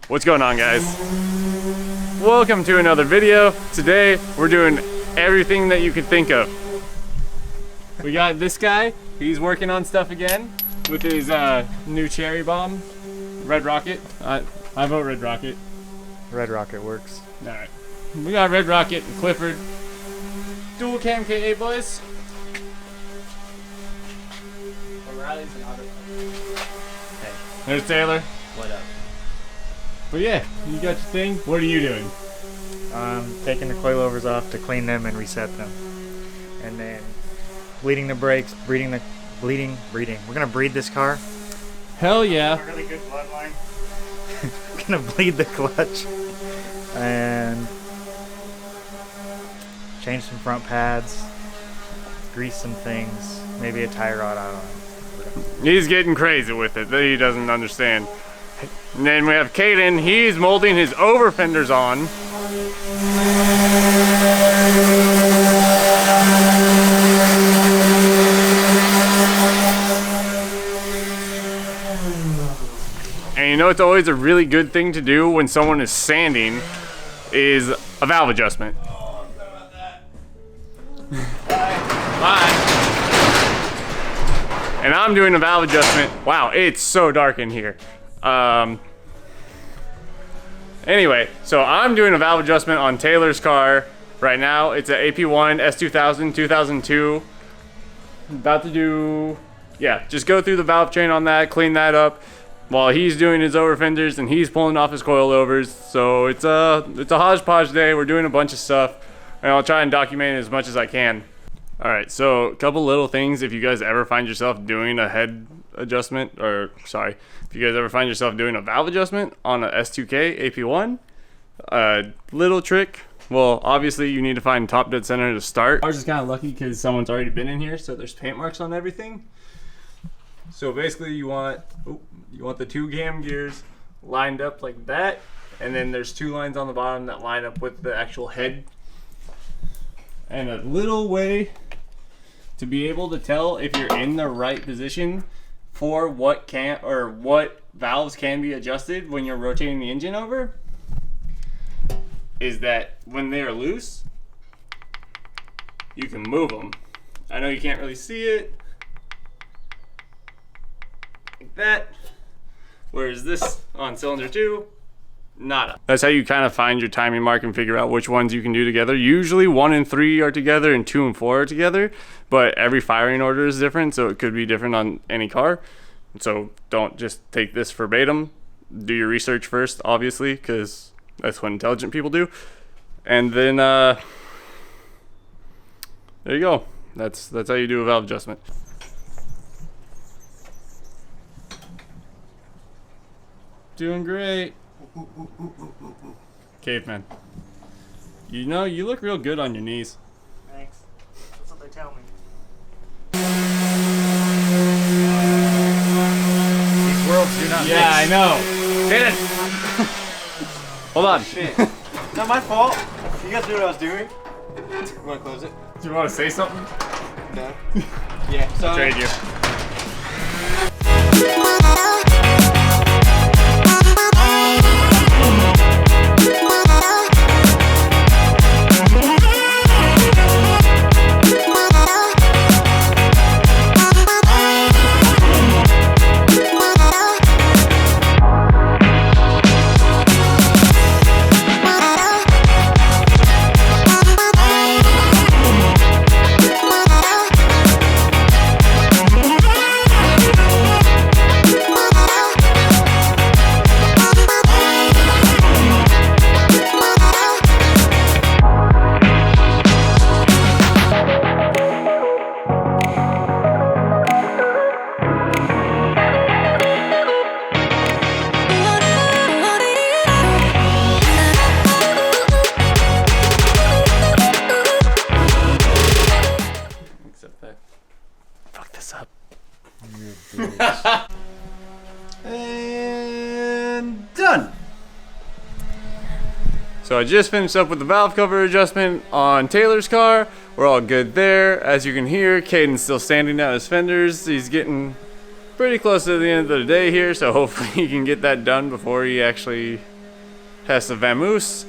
What's going on, guys? Welcome to another video. Today we're doing everything that you could think of. We got this guy, he's working on stuff again with his new cherry bomb, Red Rocket. I vote Red Rocket. Red Rocket works. Alright. We got Red Rocket and Clifford. Dual cam K8 boys. O'Reilly's an auto. Hey. There's Taylor. What up? But yeah, you got your thing. What are you doing? Taking the coilovers off to clean them and reset them. And then bleeding the brakes, breeding. We're gonna breed this car. Hell yeah. A really good bloodline. We're gonna bleed the clutch. And change some front pads. Grease some things. Maybe a tie rod, I don't know. He's getting crazy with it that he doesn't understand. And then we have Kaden, he's molding his over fenders on. And you know it's always a really good thing to do when someone is sanding is a valve adjustment. Oh, I'm sorry about that. Bye. And I'm doing a valve adjustment. Wow, it's so dark in here. Anyway, so I'm doing a valve adjustment on Taylor's car right now. It's an AP1 S2000 2002. About to do, yeah, just go through the valve train on that, clean that up while he's doing his over fenders and he's pulling off his coilovers. So it's a hodgepodge day. We're doing a bunch of stuff and I'll try and document it as much as I can. All right, so a couple little things. If you guys ever find yourself doing a head adjustment, or sorry, if you guys ever find yourself doing a valve adjustment on a S2K AP1, little trick. Well, obviously you need to find top dead center to start. Ours is kind of lucky because someone's already been in here, so there's paint marks on everything. So basically you want the two cam gears lined up like that, and then there's two lines on the bottom that line up with the actual head. And a little way to be able to tell if you're in the right position for what valves can be adjusted when you're rotating the engine over is that when they are loose, you can move them. I know you can't really see it like that, whereas this on cylinder 2, nada. That's how you kind of find your timing mark and figure out which ones you can do together. Usually 1 and 3 are together and 2 and 4 are together, but every firing order is different, so it could be different on any car. So don't just take this verbatim. Do your research first, obviously, because that's what intelligent people do. And then there you go. That's how you do a valve adjustment. Doing great. Caveman. You know, you look real good on your knees. Thanks. That's what they tell me. These worlds do not mix. Yeah, I know. Kaden! Hold on. Shit. Not my fault. You guys knew what I was doing. You want to close it? Do you want to say something? No. Yeah, sorry. Trade you. And done. So I just finished up with the valve cover adjustment on Taylor's car. We're all good there. As you can hear, Kaden's still sanding out his fenders. He's getting pretty close to the end of the day here, so hopefully he can get that done before he actually has to vamoose.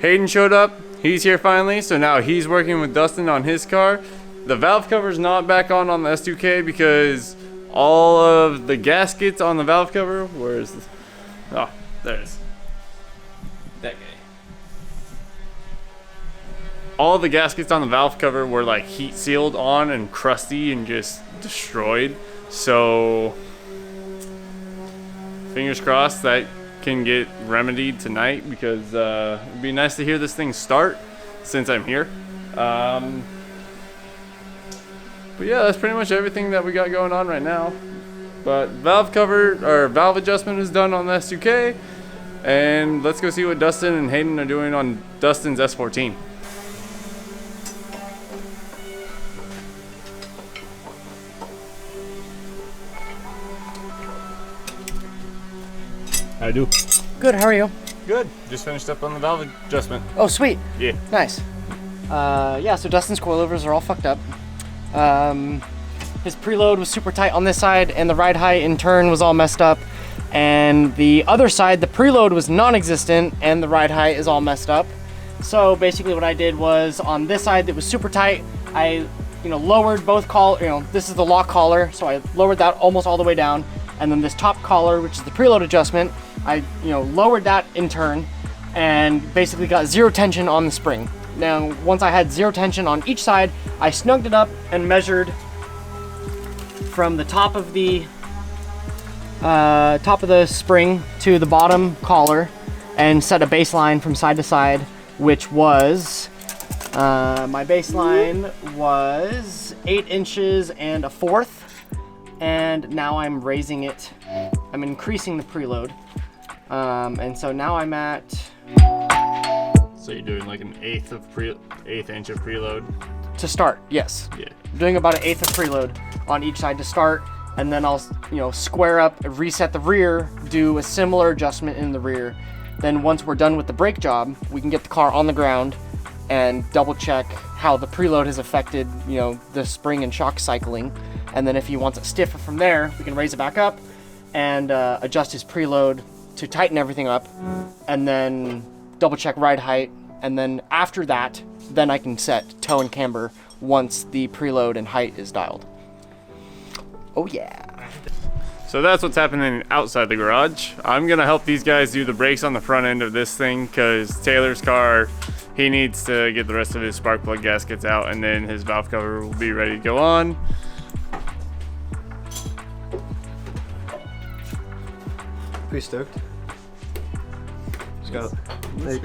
Hayden showed up. He's here finally, so now he's working with Dustin on his car. The valve cover's not back on the S2K because all of the gaskets on the valve cover, where is this? Oh, there it is. That guy. All the gaskets on the valve cover were like heat sealed on and crusty and just destroyed. So fingers crossed that can get remedied tonight, because it'd be nice to hear this thing start since I'm here. But yeah, that's pretty much everything that we got going on right now. But valve cover or valve adjustment is done on the S2K, and let's go see what Dustin and Hayden are doing on Dustin's S14. How do? Good, how are you? Good. Just finished up on the valve adjustment. Oh, sweet. Yeah. Nice. Yeah, so Dustin's coilovers are all fucked up. His preload was super tight on this side, and the ride height in turn was all messed up. And the other side, the preload was non-existent, and the ride height is all messed up. So basically what I did was, on this side that was super tight, I lowered both this is the lock collar, so I lowered that almost all the way down. And then this top collar, which is the preload adjustment, I lowered that in turn and basically got zero tension on the spring. Now, once I had zero tension on each side, I snugged it up and measured from the top of the spring to the bottom collar and set a baseline from side to side, which was my baseline was 8 inches and 1/4. And now I'm raising it. I'm increasing the preload. And so now I'm at... So you're doing like an eighth inch of preload? To start, yes. Yeah. I'm doing about an eighth of preload on each side to start. And then I'll, square up, reset the rear, do a similar adjustment in the rear. Then once we're done with the brake job, we can get the car on the ground and double check how the preload has affected, the spring and shock cycling. And then if he wants it stiffer from there, we can raise it back up and adjust his preload to tighten everything up, and then double check ride height. And then after that, then I can set toe and camber once the preload and height is dialed. Oh yeah. So that's what's happening outside the garage. I'm gonna help these guys do the brakes on the front end of this thing, because Taylor's car, he needs to get the rest of his spark plug gaskets out, and then his valve cover will be ready to go on. Pretty stoked. Just got like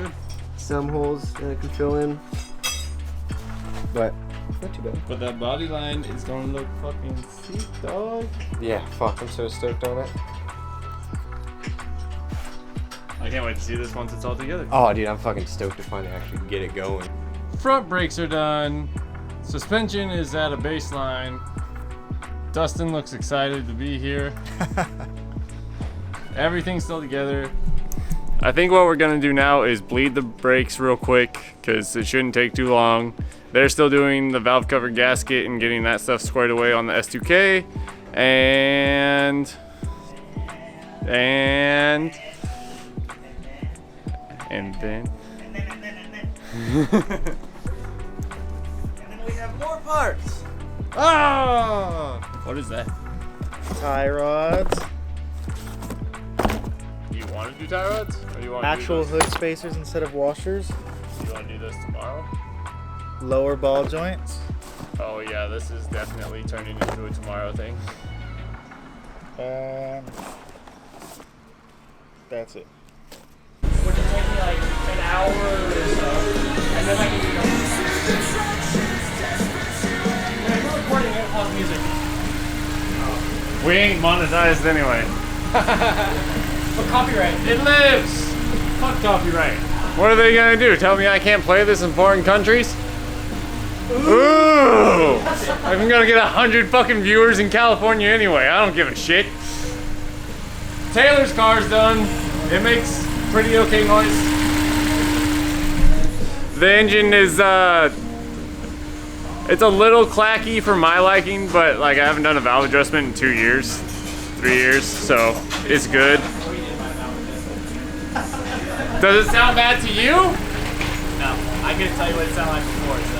some holes that I can fill in, but not too bad. But that body line is gonna look fucking sick, dog. Yeah, fuck, I'm so stoked on it. I can't wait to see this once it's all together. Oh, dude, I'm fucking stoked to finally actually get it going. Front brakes are done. Suspension is at a baseline. Dustin looks excited to be here. Everything's still together. I think what we're gonna do now is bleed the brakes real quick, because it shouldn't take too long. They're still doing the valve cover gasket and getting that stuff squared away on the S2K. And then And then we have more parts. ah, what is that? Tie rods, Do you want to do tie rods, or do you want actual to do hood spacers instead of washers, you want to do this tomorrow? lower ball joints, Oh yeah, this is definitely turning into a tomorrow thing. and that's it. Which will take me like an hour or so. And then I can do When we're recording it, pause music. We ain't monetized anyway. But copyright. It lives! Fuck copyright. What are they gonna do? Tell me I can't play this in foreign countries? Ooh! I'm gonna get 100 fucking viewers in California anyway. I don't give a shit. Taylor's car's done. It makes pretty okay noise. The engine is it's a little clacky for my liking, but like I haven't done a valve adjustment in 2 years, 3 years, so it's good. Does it sound bad to you? No, I can tell you what it sounded like before, so.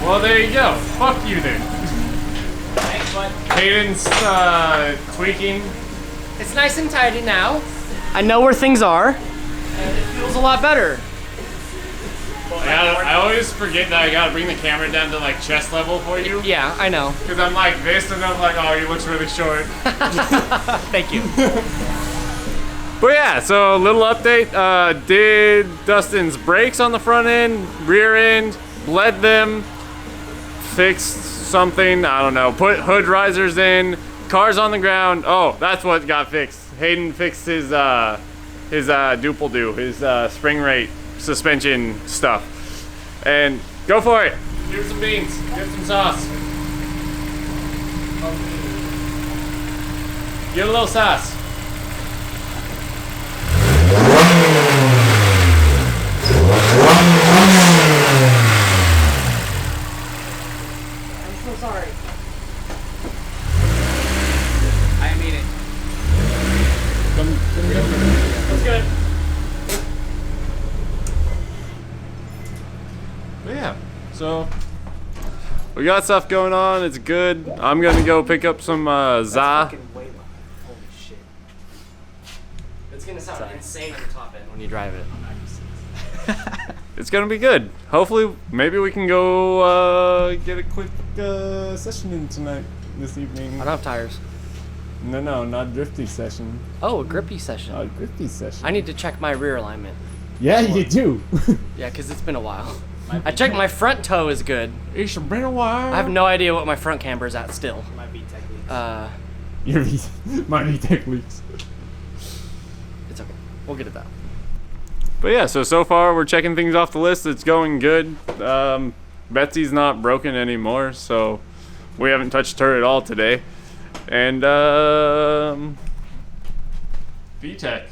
Well, there you go. Fuck you then. Thanks, bud. Kaden's tweaking. It's nice and tidy now. I know where things are, and it feels a lot better. I always forget that I gotta bring the camera down to like chest level for you. Yeah, I know. Because I'm like this, and I'm like, oh, he looks really short. Thank you. But yeah, so a little update. Did Dustin's brakes on the front end, rear end, bled them, fixed something, I don't know, put hood risers in, cars on the ground. Oh, that's what got fixed. Hayden fixed his doodle-doo, his spring rate suspension stuff. And go for it. Here's some beans, get some sauce. Get a little sauce. I'm so sorry. I mean it. That's good. But yeah, so we got stuff going on. It's good. I'm gonna go pick up some za. Holy shit. It's gonna sound insane on the top end when you drive it. It's gonna be good. Hopefully, maybe we can go get a quick session in tonight, this evening. I don't have tires. No, not drifty session. Oh, a grippy session. A drifty session. I need to check my rear alignment. Yeah, you do. Yeah, because it's been a while. I checked my front toe is good. It's been a while. I have no idea what my front camber is at still. Might be technique. Your might tech leaks. It's okay. We'll get it out. But yeah, so far we're checking things off the list. It's going good. Betsy's not broken anymore, so we haven't touched her at all today. And VTech.